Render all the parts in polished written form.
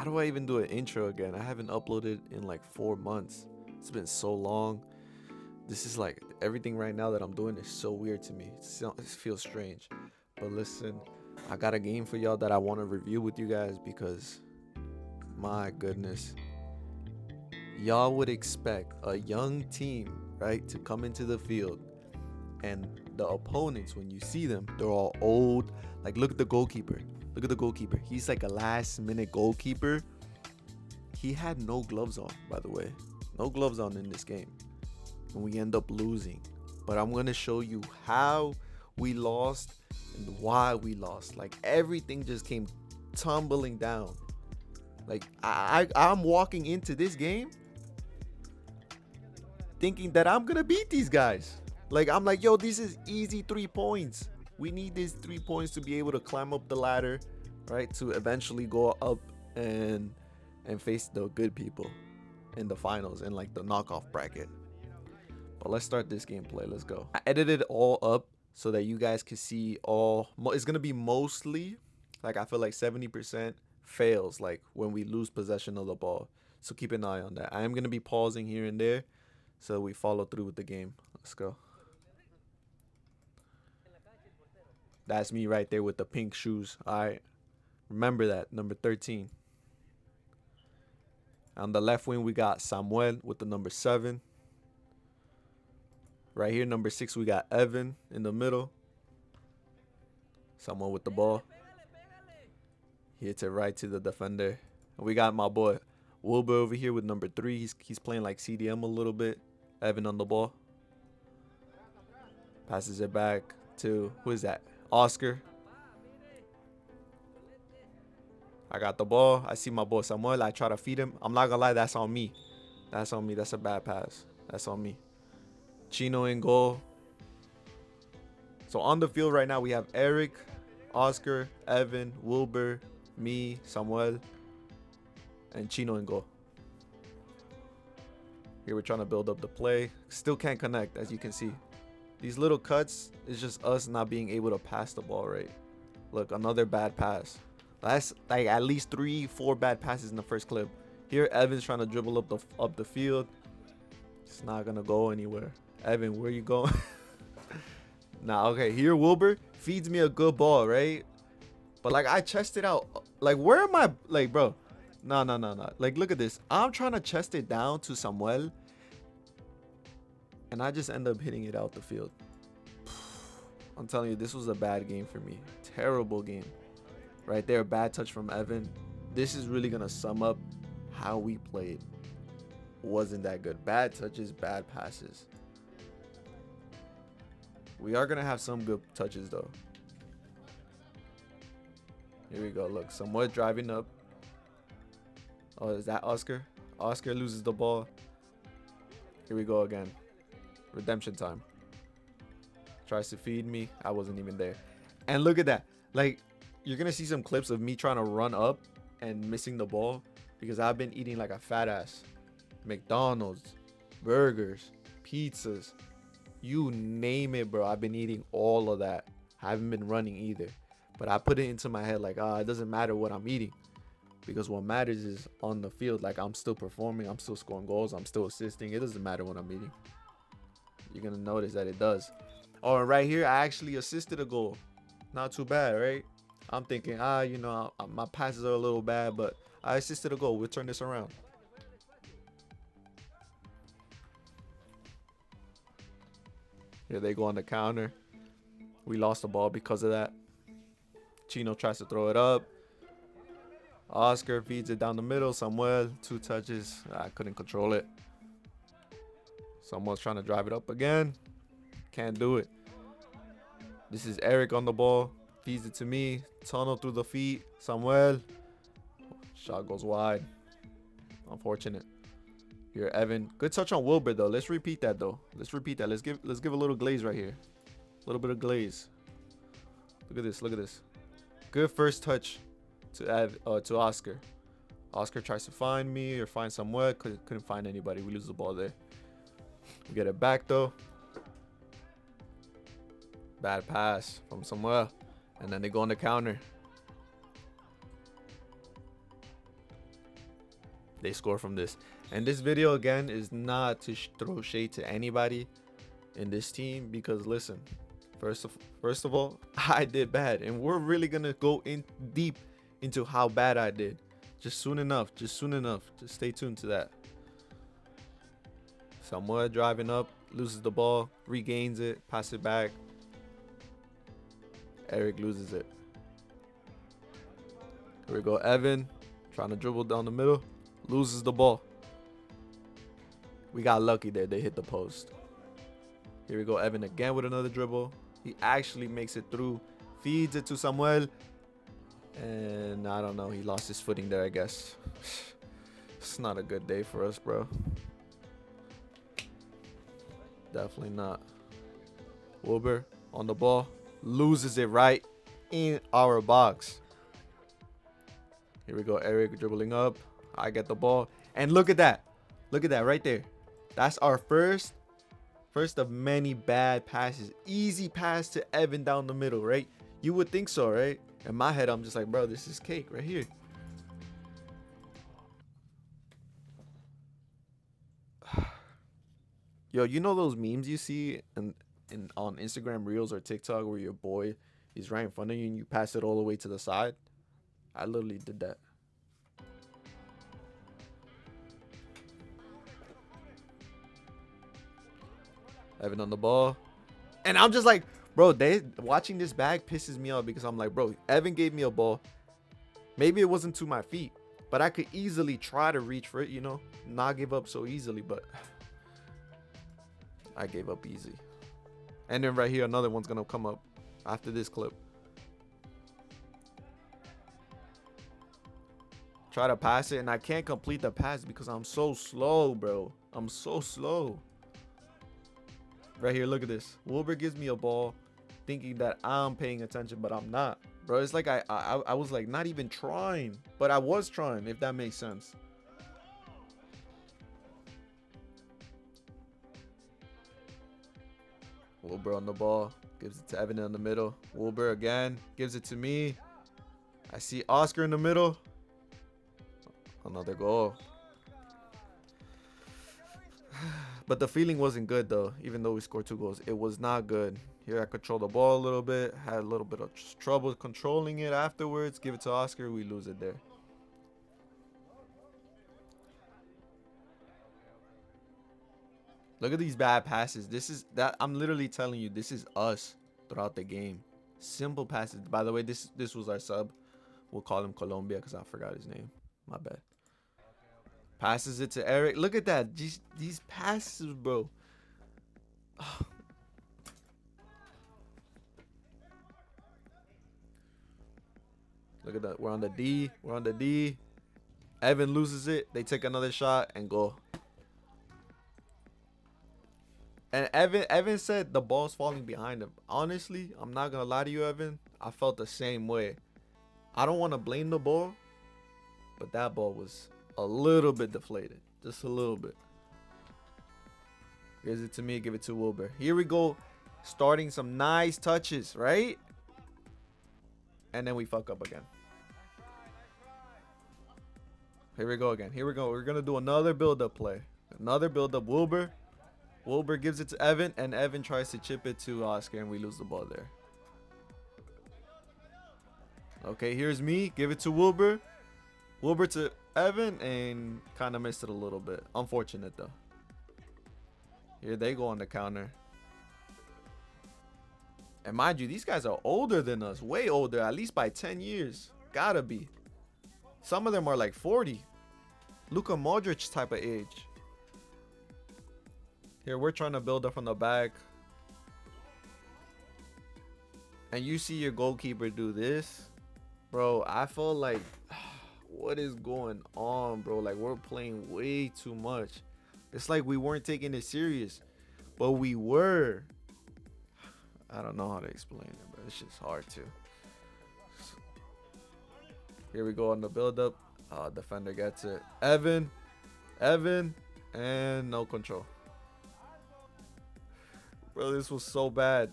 How do I even do an intro again? I haven't uploaded in like 4 months. It's been so long. This is like everything right now that I'm doing is so weird to me. It feels strange. But listen, I got a game for y'all that I want to review with you guys because my goodness, y'all would expect a young team, right, to come into the field and the opponents, when you see them, they're all old. Like, look at the goalkeeper. Look at the goalkeeper. He's like a last minute goalkeeper. He had no gloves on, by the way. No gloves on in this game. And we end up losing. But I'm going to show you how we lost and why we lost. Like, everything just came tumbling down. Like, I'm walking into this game thinking that I'm going to beat these guys. Like, I'm like, yo, this is easy 3 points. We need these 3 points to be able to climb up the ladder, right? To eventually go up and face the good people in the finals and like the knockoff bracket. But let's start this gameplay. Let's go. I edited it all up so that you guys can see all. It's gonna be mostly, like, I feel like 70% fails, like when we lose possession of the ball. So keep an eye on that. I am gonna be pausing here and there so we follow through with the game. Let's go. That's me right there with the pink shoes. All right. Remember that. Number 13. On the left wing, we got Samuel with the number 7. Right here, number 6, we got Evan in the middle. Samuel with the ball. He hits it right to the defender. And we got my boy Wilbur over here with number 3. He's playing like CDM a little bit. Evan on the ball. Passes it back to, who is that? Oscar. I got the ball. I see my boy Samuel. I try to feed him. I'm not gonna lie, that's on me. That's on me. That's a bad pass. That's on me. Chino in goal. So on the field right now, we have Eric, Oscar, Evan, Wilbur, me, Samuel, and Chino in goal. Here we're trying to build up the play. Still can't connect, as you can see. These little cuts is just us not being able to pass the ball right. Look, another bad pass. That's like at least 3-4 bad passes in the first clip. Here, Evan's trying to dribble up the field. It's not gonna go anywhere. Evan, where you going? Nah, okay. Here, Wilbur feeds me a good ball, right? But like, I chest it out. Like, where am I? Like, bro. No. Like, look at this. I'm trying to chest it down to Samuel, and I just end up hitting it out the field. I'm telling you, this was a bad game for me. Terrible game. Right there, bad touch from Evan. This is really gonna sum up how we played. Wasn't that good. Bad touches, bad passes. We are gonna have some good touches though. Here we go. Look, somewhat driving up. Oh, is that Oscar? Oscar loses the ball. Here we go again. Redemption time. Tries to feed me. I wasn't even there. And look at that. Like, you're gonna see some clips of me trying to run up and missing the ball because I've been eating like a fat ass. McDonald's, burgers, pizzas, you name it, bro. I've been eating all of that. I haven't been running either. But I put it into my head like, it doesn't matter what I'm eating. Because what matters is on the field. Like, I'm still performing. I'm still scoring goals. I'm still assisting. It doesn't matter what I'm eating. You're going to notice that it does. Oh, and right here, I actually assisted a goal. Not too bad, right? I'm thinking, my passes are a little bad, but I assisted a goal. We'll turn this around. Here they go on the counter. We lost the ball because of that. Chino tries to throw it up. Oscar feeds it down the middle. Samuel, 2 touches. I couldn't control it. Someone's trying to drive it up again. Can't do it. This is Eric on the ball. Feeds it to me. Tunnel through the feet. Samuel. Shot goes wide. Unfortunate. Here, Evan. Good touch on Wilbur, though. Let's repeat that, though. Let's give a little glaze right here. A little bit of glaze. Look at this. Look at this. Good first touch to Oscar. Oscar tries to find me or find Samuel. Couldn't find anybody. We lose the ball there. We get it back, though. Bad pass from Samuel. And then they go on the counter. they score from this. And this video again is not to throw shade to anybody in this team, because listen, first of all, I did bad, and we're really gonna go in deep into how bad I did just soon enough. Just stay tuned to that. Samuel driving up, loses the ball, regains it, pass it back. Eric loses it. Here we go. Evan trying to dribble down the middle, loses the ball. We got lucky there. They hit the post. Here we go. Evan again with another dribble. He actually makes it through, feeds it to Samuel, and I don't know. He lost his footing there, I guess. It's not a good day for us, bro. Definitely not. Wilber on the ball, loses it right in our box. Here we go. Eric dribbling up. I get the ball, and look at that. Look at that right there. That's our first of many bad passes. Easy pass to Evan down the middle, right? You would think so, right? In my head, I'm just like, bro, this is cake right here. Yo, you know those memes you see on Instagram Reels or TikTok where your boy is right in front of you and you pass it all the way to the side? I literally did that. Evan on the ball. And I'm just like, bro, watching this bag pisses me off, because I'm like, bro, Evan gave me a ball. Maybe it wasn't to my feet, but I could easily try to reach for it, you know, not give up so easily, but I gave up easy. And then right here, another one's going to come up after this clip. Try to pass it, and I can't complete the pass because I'm so slow, bro. I'm so slow. Right here, look at this. Wilber gives me a ball thinking that I'm paying attention, but I'm not. Bro, it's like I was like not even trying, but I was trying, if that makes sense. Wilber on the ball, gives it to Evan in the middle. Wilber again, gives it to me. I see Oscar in the middle. Another goal. But the feeling wasn't good though, even though we scored 2 goals. It was not good. Here I controlled the ball a little bit, had a little bit of trouble controlling it afterwards. Give it to Oscar, we lose it there. Look at these bad passes. This is that, I'm literally telling you, this is us throughout the game. Simple passes. By the way, this was our sub. We'll call him Colombia because I forgot his name. My bad. Passes it to Eric. Look at that. These passes, bro. Look at that. We're on the D. We're on the D. Evan loses it. They take another shot and go. And Evan said the ball's falling behind him. Honestly, I'm not going to lie to you, Evan. I felt the same way. I don't want to blame the ball, but that ball was a little bit deflated. Just a little bit. Gives it to me. Give it to Wilber. Here we go. Starting some nice touches, right? And then we fuck up again. Here we go again. Here we go. We're going to do another build-up play. Another build-up. Wilber gives it to Evan, and Evan tries to chip it to Oscar, and we lose the ball there. Okay, here's me. Give it to Wilber. Wilber to Evan, and kind of missed it a little bit. Unfortunate, though. Here they go on the counter. And mind you, these guys are older than us. Way older, at least by 10 years. Gotta be. Some of them are like 40. Luka Modric type of age. Here, we're trying to build up from the back. And you see your goalkeeper do this. Bro, I feel like, what is going on, bro? Like, we're playing way too much. It's like we weren't taking it serious. But we were. I don't know how to explain it, but it's just hard to. Here we go on the build-up. Defender gets it. Evan, and no control. Bro, this was so bad.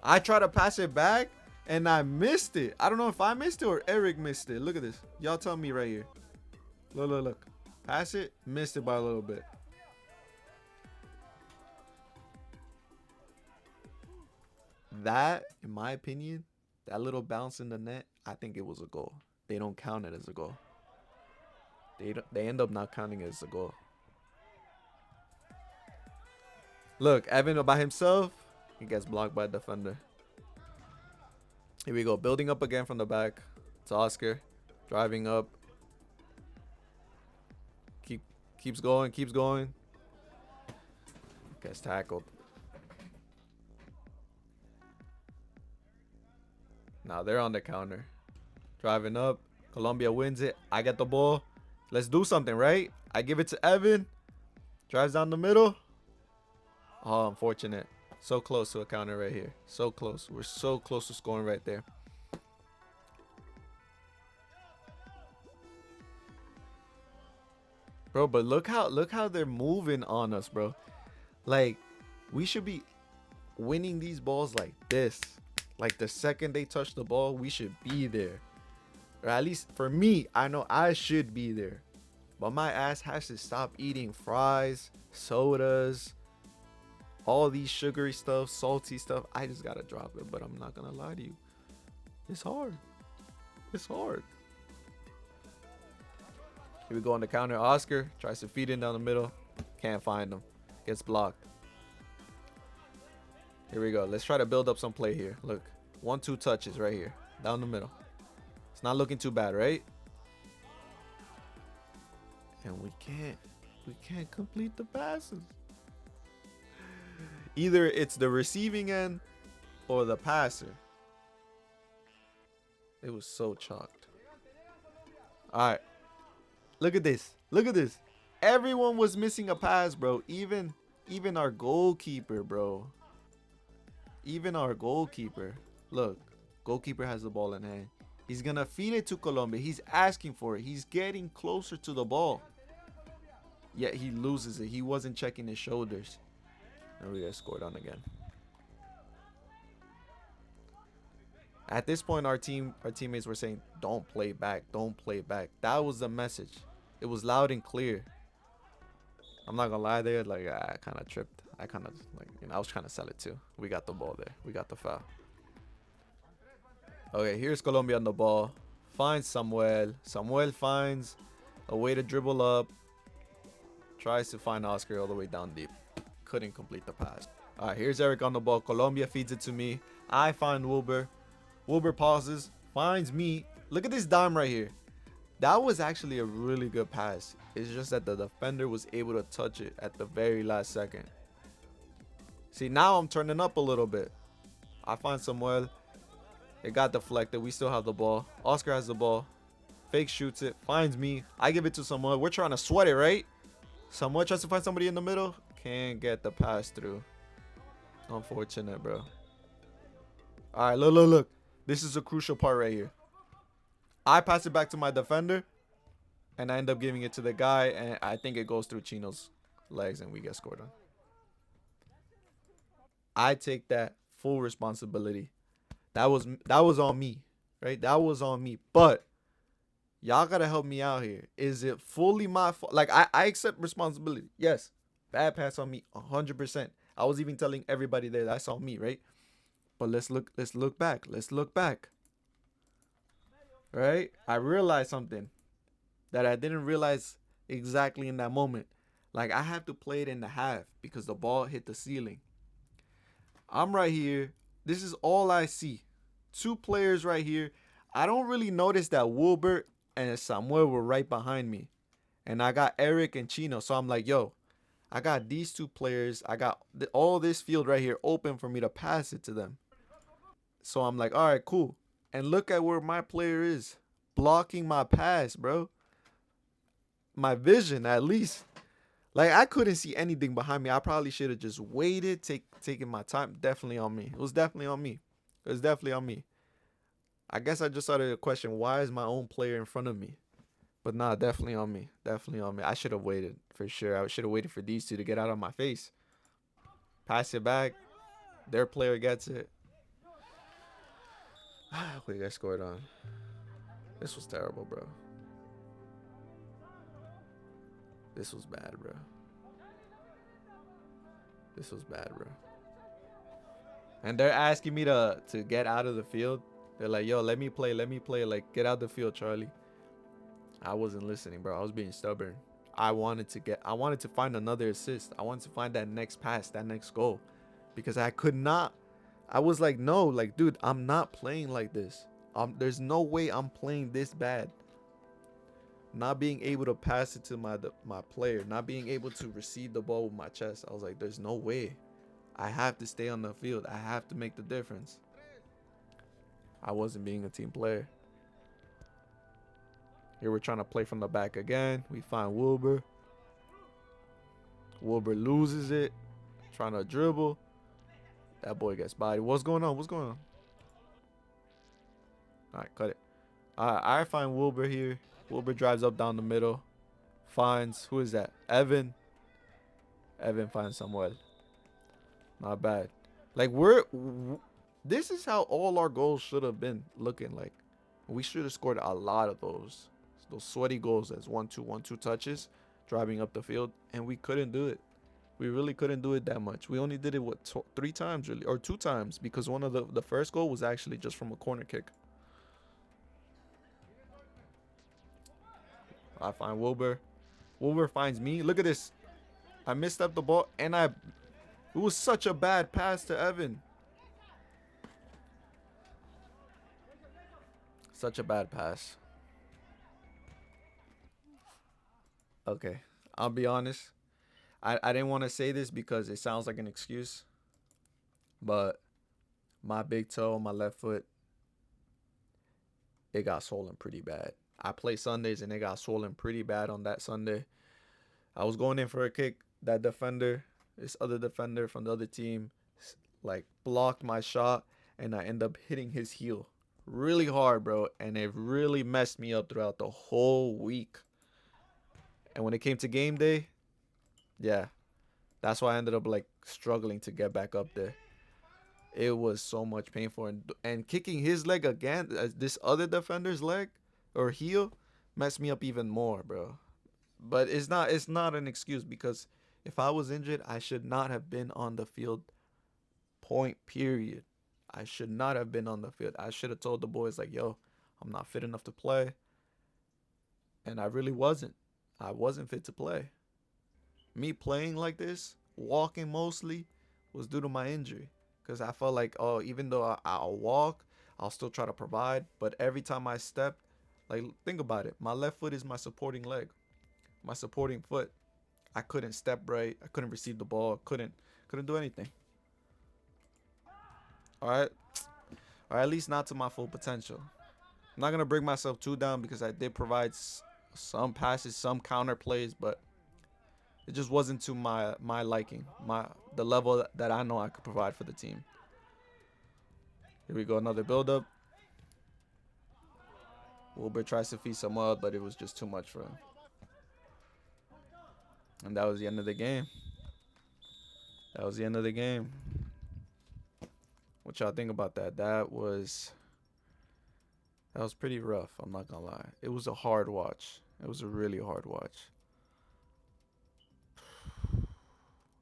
I tried to pass it back, and I missed it. I don't know if I missed it or Eric missed it. Look at this. Y'all tell me right here. Look. Pass it. Missed it by a little bit. That, in my opinion, that little bounce in the net, I think it was a goal. They don't count it as a goal. They end up not counting it as a goal. Look, Evan by himself, he gets blocked by a defender. Here we go, building up again from the back. It's Oscar, driving up. Keeps going, keeps going. Gets tackled. Now they're on the counter. Driving up. Colombia wins it. I get the ball. Let's do something, right? I give it to Evan. Drives down the middle. Oh, unfortunate. So close to a counter right here. So close. We're so close to scoring right there. Bro, but look how they're moving on us, bro. Like, we should be winning these balls like this. Like, the second they touch the ball, we should be there. Or at least for me, I know I should be there. But my ass has to stop eating fries, sodas, all these sugary stuff, salty stuff. I just gotta drop it, but I'm not gonna lie to you. It's hard. It's hard. Here we go on the counter. Oscar tries to feed in down the middle. Can't find him. Gets blocked. Here we go. Let's try to build up some play here. Look. 1-2 touches right here. Down the middle. It's not looking too bad, right? And we can't complete the passes. Either it's the receiving end or the passer. It was so chalked. All right. Look at this. Look at this. Everyone was missing a pass, bro. Even our goalkeeper, bro. Even our goalkeeper. Look. Goalkeeper has the ball in hand. He's going to feed it to Colombia. He's asking for it. He's getting closer to the ball. Yet he loses it. He wasn't checking his shoulders. And we get scored on again. At this point, our teammates were saying, don't play back. Don't play back. That was the message. It was loud and clear. I'm not going to lie there. Like, I kind of tripped. I kind of, like, I was trying to sell it too. We got the ball there. We got the foul. Okay, here's Colombia on the ball. Finds Samuel. Samuel finds a way to dribble up. Tries to find Oscar all the way down deep. Couldn't complete the pass. All right, here's Eric on the ball. Colombia feeds it to me. I find Wilber. Wilber pauses. Finds me. Look at this dime right here. That was actually a really good pass. It's just that the defender was able to touch it at the very last second. See, now I'm turning up a little bit. I find Samuel. It got deflected. We still have the ball. Oscar has the ball. Fake shoots it. Finds me. I give it to Samuel. We're trying to sweat it, right? Samuel tries to find somebody in the middle. Can't get the pass through. Unfortunate, bro. All right, look. This is a crucial part right here. I pass it back to my defender. And I end up giving it to the guy. And I think it goes through Chino's legs and we get scored on. I take that full responsibility. That was on me, right? That was on me. But y'all gotta help me out here. Is it fully my fault? Like, I accept responsibility. Yes, bad pass on me, 100%. I was even telling everybody there that's on me, right? But let's look back. Let's look back. Right? I realized something that I didn't realize exactly in that moment. Like, I have to play it in the half because the ball hit the ceiling. I'm right here. This is all I see. 2 players right here. I don't really notice that Wilbert and Samuel were right behind me. And I got Eric and Chino. So I'm like, yo, I got these 2 players. I got all this field right here open for me to pass it to them. So I'm like, all right, cool. And look at where my player is. Blocking my pass, bro. My vision, at least. Like, I couldn't see anything behind me. I probably should have just waited, taken my time. Definitely on me. It was definitely on me. It was definitely on me. I guess I just started to question, why is my own player in front of me? But nah, definitely on me. Definitely on me. I should have waited, for sure. I should have waited for these 2 to get out of my face. Pass it back. Their player gets it. We got scored on. This was terrible, bro. This was bad, bro. This was bad, bro. And they're asking me to get out of the field. They're like, yo, let me play. Like, get out the field, Charlie. I wasn't listening, bro. I was being stubborn. I wanted to find another assist. I wanted to find that next pass, that next goal. Because I could not. I was like, no, like, dude, I'm not playing like this. There's no way I'm playing this bad. Not being able to pass it to my player, not being able to receive the ball with my chest. I was like, there's no way. I have to stay on the field. I have to make the difference. I wasn't being a team player. Here we're trying to play from the back again. We find Wilbur. Wilbur loses it. Trying to dribble. That boy gets bodied. What's going on? What's going on? All right, cut it. I find Wilbur here. Wilbur drives up down the middle. Finds, who is that? Evan. Evan finds Samuel. Not bad. Like, this is how all our goals should have been looking like. We should have scored a lot of those sweaty goals as 1-2 touches, driving up the field, and we couldn't do it. We really couldn't do it that much. We only did it, what, 3 times, really, or 2 times, because one of the first goal was actually just from a corner kick. I find Wilbur. Wilbur finds me. Look at this. I missed up the ball, and it was such a bad pass to Evan. Such a bad pass. Okay, I'll be honest. I didn't want to say this because it sounds like an excuse. But my big toe, my left foot, it got swollen pretty bad. I play Sundays and it got swollen pretty bad on that Sunday. I was going in for a kick. That defender, this other defender from the other team, like, blocked my shot, and I end up hitting his heel really hard, bro. And it really messed me up throughout the whole week. And when it came to game day, yeah, that's why I ended up, like, struggling to get back up there. It was so much painful, and kicking his leg again, this other defender's leg or heel, messed me up even more, bro. But it's not an excuse, because if I was injured, I should not have been on the field. Point, period. I should not have been on the field. I should have told the boys, like, yo, I'm not fit enough to play. And I really wasn't. I wasn't fit to play. Me playing like this, walking mostly, was due to my injury. Because I felt like, oh, even though I'll walk, I'll still try to provide. But every time I step, like, think about it. My left foot is my supporting leg. My supporting foot. I couldn't step right. I couldn't receive the ball. Couldn't do anything. All right. Or at least not to my full potential. I'm not going to bring myself too down, because I did provide some passes, some counter plays, but it just wasn't to my liking, the level that I know I could provide for the team. Here we go, another build-up. Wilbur tries to feed Samuel, but it was just too much for him. And that was the end of the game. That was the end of the game. What y'all think about that? That was pretty rough, I'm not gonna lie. It was a hard watch. It was a really hard watch.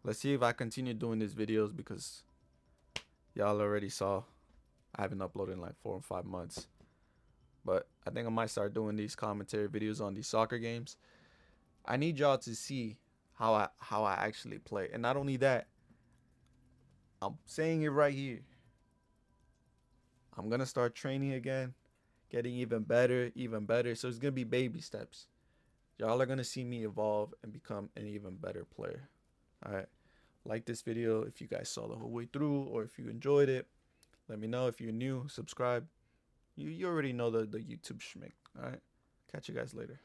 Let's see if I continue doing these videos, because y'all already saw I haven't uploaded in like 4 or 5 months. But I think I might start doing these commentary videos on these soccer games. I need y'all to see how I actually play. And not only that, I'm saying it right here. I'm going to start training again, getting even better. So it's going to be baby steps. Y'all are going to see me evolve and become an even better player. All right. Like this video if you guys saw the whole way through, or if you enjoyed it. Let me know. If you're new, subscribe. You already know the YouTube schmick. All right. Catch you guys later.